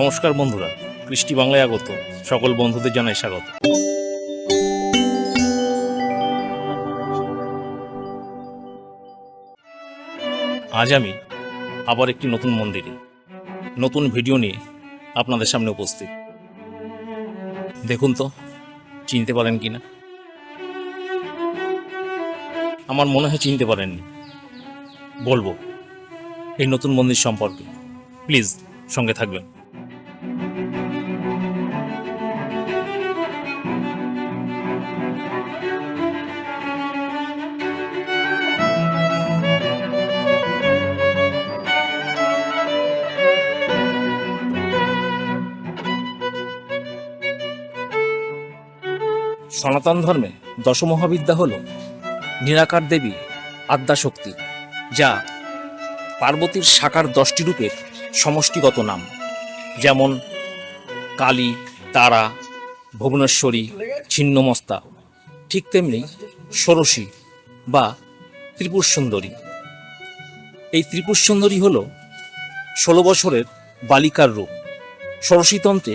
নমস্কার বন্ধুরা, কৃষ্টি বাংলায় আগত সকল বন্ধুদের জানাই স্বাগত। আজ আমি আবার একটি নতুন মন্দিরে নতুন ভিডিও নিয়ে আপনাদের সামনে উপস্থিত। দেখুন তো চিনতে পারেন কিনা। আমার মনে হয় চিনতে পারেননি। বলবো এই নতুন মন্দির সম্পর্কে, প্লিজ সঙ্গে থাকবেন। সনাতন ধর্মে দশমহাবিদ্যা হল নিরাকার দেবী আদ্যাশক্তি, যা পার্বতীর সাকার 10টি রূপের সমষ্টিগত নাম, যেমন কালী, তারা, ভুবনেশ্বরী, ছিন্নমস্তা। ঠিক তেমনি ষোড়শী বা ত্রিপুর সুন্দরী। এই ত্রিপুর সুন্দরী হল 16 বছরের বালিকার রূপ। ষোড়শীতন্ত্রে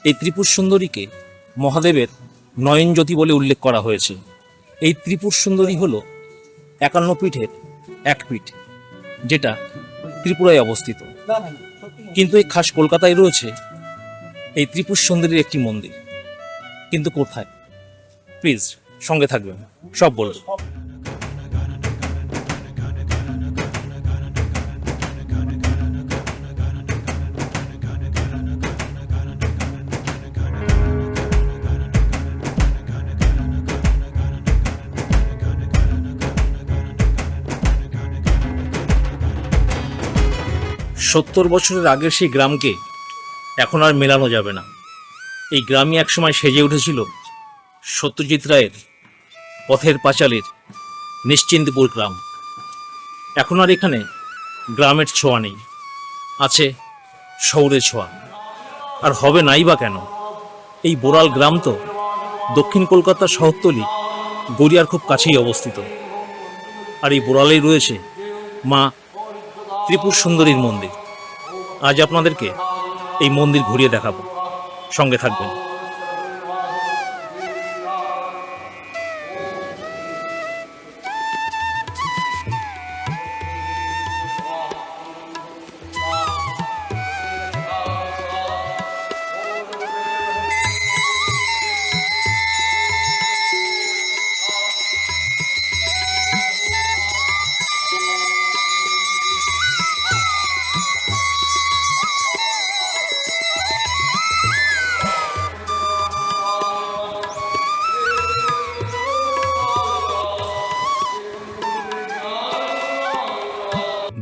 এই ত্রিপুর সুন্দরীকে মহাদেবের নয়নজ্যোতি বলে উল্লেখ করা হয়েছে। এই ত্রিপুর সুন্দরী হল 51 পীঠের এক পীঠ, যেটা ত্রিপুরায় অবস্থিত। কিন্তু এই খাস কলকাতায় রয়েছে এই ত্রিপুর সুন্দরীর একটি মন্দির। কিন্তু কোথায়? প্লিজ সঙ্গে থাকবেন, সব বলবো। সত্তর বছরের আগের সেই গ্রামকে এখন আর মেলানো যাবে না। এই গ্রামই একসময় সেজে উঠেছিল সত্যজিৎ রায়ের পথের পাঁচালীর নিশ্চিন্তপুর গ্রাম। এখন আর এখানে গ্রামের ছোঁয়া নেই, আছে শহরের ছোঁয়া। আর হবে নাই বা কেন? এই বোড়াল গ্রাম তো দক্ষিণ কলকাতার শহরতলি গড়িয়ার খুব কাছেই অবস্থিত। আর এই বোড়ালেই রয়েছে মা ত্রিপুর সুন্দরীর মন্দির। আজ আপনাদেরকে এই মন্দির ঘুরিয়ে দেখাবো, সঙ্গে থাকবেন।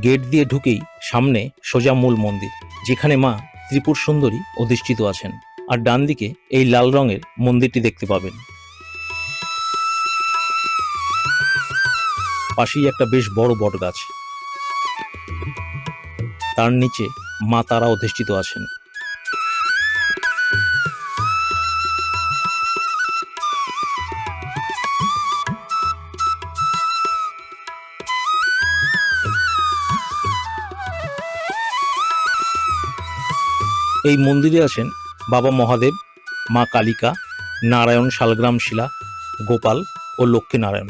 গেট দিয়ে ঢুকেই সামনে সোজা মূল মন্দির, যেখানে মা ত্রিপুর সুন্দরী অধিষ্ঠিত আছেন। আর ডান দিকে এই লাল রঙের মন্দিরটি দেখতে পাবেন। পাশেই একটা বেশ বড় বট গাছ, তার নিচে মা তারা অধিষ্ঠিত আছেন। এই মন্দিরে আছেন বাবা মহাদেব, মা কালিকা, নারায়ণ শালগ্রাম শিলা, গোপাল ও লক্ষ্মী নারায়ণ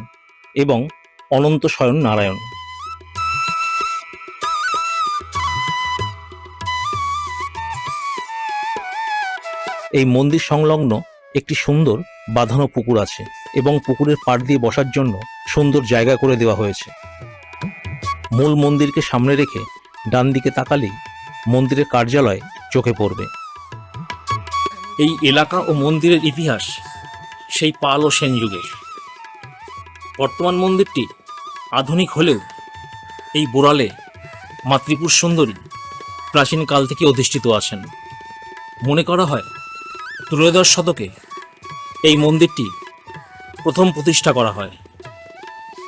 এবং অনন্ত শয়ন নারায়ণ। এই মন্দির সংলগ্ন একটি সুন্দর বাঁধানো পুকুর আছে এবং পুকুরের পাড় দিয়ে বসার জন্য সুন্দর জায়গা করে দেওয়া হয়েছে। মূল মন্দিরকে সামনে রেখে ডান দিকে তাকালেই মন্দিরের কার্যালয় চোখে পড়বে। এই এলাকা ও মন্দিরের ইতিহাস সেই পাল ও সেন যুগের। বর্তমান মন্দিরটি আধুনিক হলেও এই বোড়ালে মা ত্রিপুর সুন্দরী প্রাচীনকাল থেকে অধিষ্ঠিত আছেন। মনে করা হয় 13 শতকে এই মন্দিরটি প্রথম প্রতিষ্ঠা করা হয়,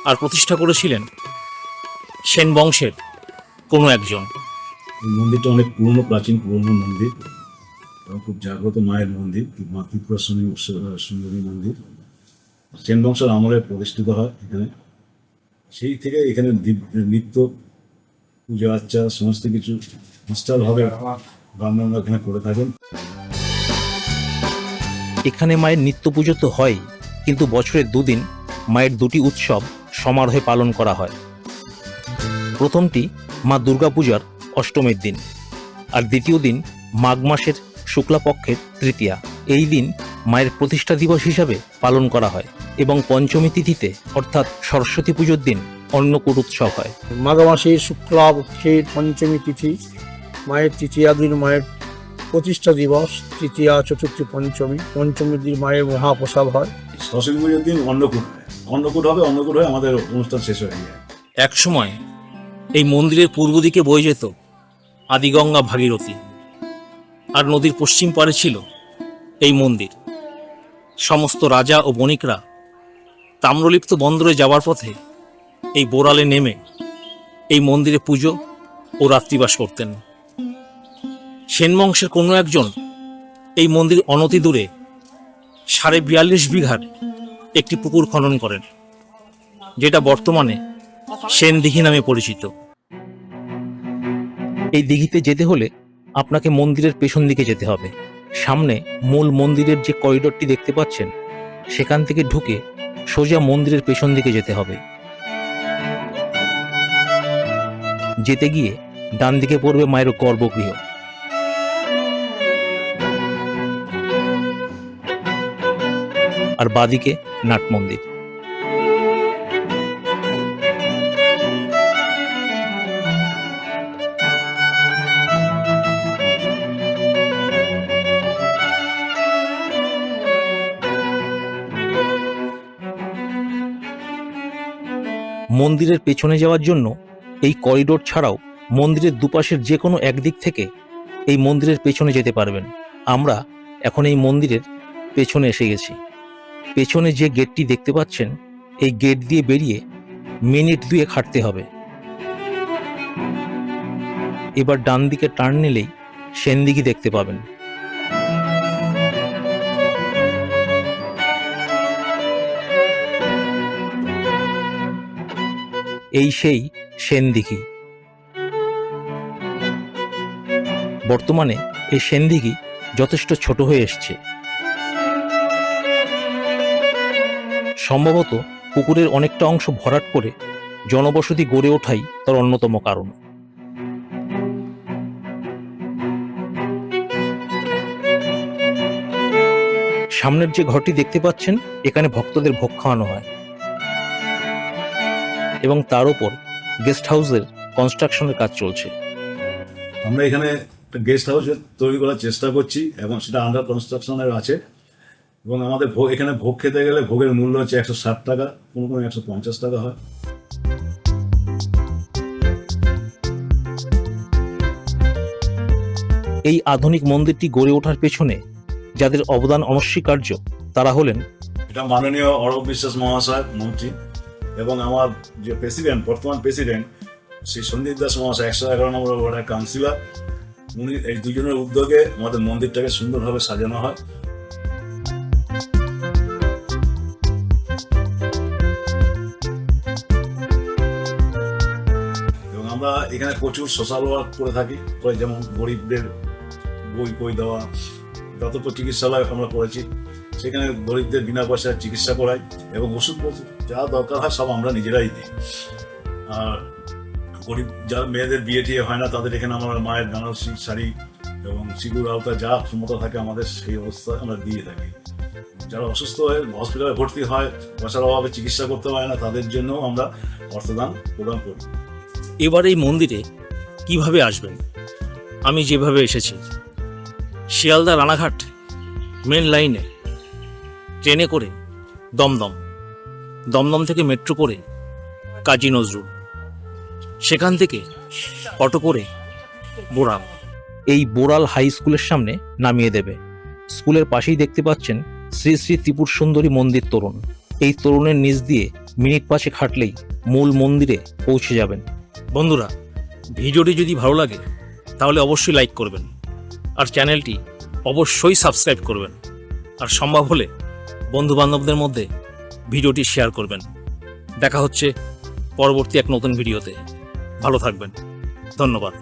আর প্রতিষ্ঠা করেছিলেন সেন বংশের কোনো একজন। এই মন্দিরটা অনেক পুরনো, প্রাচীন পুরনো মন্দির এবং খুব জাগ্রত মায়ের মন্দির, মা ত্রিপুরা সুন্দরী মন্দির। সেন বংশের আমলে প্রতিষ্ঠিত হয় এখানে। সেই থেকে এখানে নিত্য পূজা আর্চা সমস্ত কিছু নিষ্ঠাভাবে ব্রাহ্মণরা এখানে করে থাকেন। এখানে মায়ের নিত্য পুজো তো হয়, কিন্তু বছরে দুদিন মায়ের দুটি উৎসব সমারোহে পালন করা হয়। প্রথমটি মা দুর্গাপূজার অষ্টমীর দিন, আর দ্বিতীয় দিন মাঘ মাসের শুক্লাপক্ষের তৃতীয়া। এই দিন মায়ের প্রতিষ্ঠা দিবস হিসাবে পালন করা হয় এবং পঞ্চমী তিথিতে অর্থাৎ সরস্বতী পুজোর দিন অন্নকূট উৎসব হয়। মাঘ মাসের শুক্লাপক্ষের পঞ্চমী তিথি মায়ের তৃতীয়া দিন মায়ের প্রতিষ্ঠা দিবস, তৃতীয়া চতুর্থী পঞ্চমী, পঞ্চমীর দিন মায়ের মহাপ্রসাদ হয়। সরস্বতী পুজোর দিন অন্নকূট হয়, অন্নকূট হয়ে আমাদের অনুষ্ঠান শেষ হয়ে যায়। এক সময় এই মন্দিরের পূর্ব দিকে বয়ে যেত আদিগঙ্গা ভাগীরথী, আর নদীর পশ্চিম পারে ছিল এই মন্দির। সমস্ত রাজা ও বণিকরা তাম্রলিপ্ত বন্দরে যাওয়ার পথে এই বোরালে নেমে এই মন্দিরে পুজো ও রাত্রিবাস করতেন। সেন বংশের কোনো একজন এই মন্দির অনতি দূরে 42.5 বিঘার একটি পুকুর খনন করেন, যেটা বর্তমানে সেন দিঘি নামে পরিচিত। এই দিঘিতে যেতে হলে আপনাকে মন্দিরের পেছন দিকে যেতে হবে। সামনে মূল মন্দিরের যে করিডোরটি দেখতে পাচ্ছেন, সেখান থেকে ঢুকে সোজা মন্দিরের পেছন দিকে যেতে হবে। যেতে গিয়ে ডান দিকে পড়বে মায়ের গর্ভগৃহ। আর বাদিকে নাট মন্দির। মন্দিরের পেছনে যাওয়ার জন্য এই করিডোর ছাড়াও মন্দিরের দুপাশের যে কোনো একদিক থেকে এই মন্দিরের পেছনে যেতে পারবেন। আমরা এখন এই মন্দিরের পেছনে এসে গেছি। পেছনে যে গেটটি দেখতে পাচ্ছেন, এই গেট দিয়ে বেরিয়ে মিনিট 2 হাঁটতে হবে। এবার ডান দিকে টার্ন নিলেই সেনদিঘি দেখতে পাবেন। এই সেই সেনদিঘি। বর্তমানে এই সেনদিঘি যথেষ্ট ছোট হয়ে এসছে। সম্ভবত পুকুরের অনেকটা অংশ ভরাট করে জনবসতি গড়ে ওঠাই তার অন্যতম কারণ। সামনের যে ঘরটি দেখতে পাচ্ছেন, এখানে ভক্তদের ভোগ খাওয়ানো হয় এবং তার উপর গেস্ট হাউসের কনস্ট্রাকশনের কাজ চলছে। আমরা এখানে একটা গেস্ট হাউস তৈরি করার চেষ্টা করছি এবং সেটা আন্ডার কনস্ট্রাকশনের আছে। এবং আমাদের এখানে ভোগ খেতে গেলে ভোগের মূল্য হচ্ছে 160 টাকা, কোনো 150 টাকা হয়। এই আধুনিক মন্দিরটি গড়ে ওঠার পেছনে যাদের অবদান অনস্বীকার্য, তারা হলেন এটা মাননীয় অরূপ বিশ্বাস মহাশয় মন্ত্রী এবং আমার যে প্রেসিডেন্ট, বর্তমান প্রেসিডেন্ট শ্রী সন্দীপ দাস মহাশয়, 111 নম্বর ওয়ার্ডের কাউন্সিলর। উনি এই দুজনের উদ্যোগে আমাদের মন্দিরটাকে সুন্দরভাবে সাজানো হয়। এবং আমরা এখানে প্রচুর সোশ্যাল ওয়ার্ক করে থাকি, যেমন গরিবদের বই দেওয়া, যত চিকিৎসালয় আমরা করেছি সেখানে গরিবদের বিনা পয়সায় চিকিৎসা করাই এবং ওষুধপত্র যা দরকার হয় সব আমরা নিজেরাই দিই। আর গরিব যারা মেয়েদের বিয়ে টিয়ে হয় না, তাদের এখানে আমরা মায়ের বেনারসি শাড়ি এবং সিঁদুর আলতা যা ক্ষমতা থাকে আমাদের সেই অবস্থায় আমরা দিয়ে থাকি। যারা অসুস্থ হয়ে হসপিটালে ভর্তি হয়, পয়সার অভাবে চিকিৎসা করতে পারে না, তাদের জন্য আমরা অর্থদান প্রদান করি। এবার এই মন্দিরে কিভাবে আসবেন? আমি যেভাবে এসেছি, শিয়ালদা রানাঘাট মেন লাইনে ট্রেনে করে দমদম থেকে মেট্রো করে কাজী নজরুল, সেখান থেকে অটো করে বোরাল। এই বোরাল হাই স্কুলের সামনে নামিয়ে দেবে। স্কুলের পাশেই দেখতে পাচ্ছেন শ্রী শ্রী ত্রিপুর সুন্দরী মন্দির তোরণ। এই তোরণের নিচ দিয়ে মিনিট 5 হাঁটলেই মূল মন্দিরে পৌঁছে যাবেন। বন্ধুরা, ভিডিওটি যদি ভালো লাগে তাহলে অবশ্যই লাইক করবেন আর চ্যানেলটি অবশ্যই সাবস্ক্রাইব করবেন, আর সম্ভব হলে বন্ধু বান্ধবদের মধ্যে ভিডিওটি শেয়ার করবেন। দেখা হচ্ছে পরবর্তী এক নতুন ভিডিওতে। ভালো থাকবেন। ধন্যবাদ।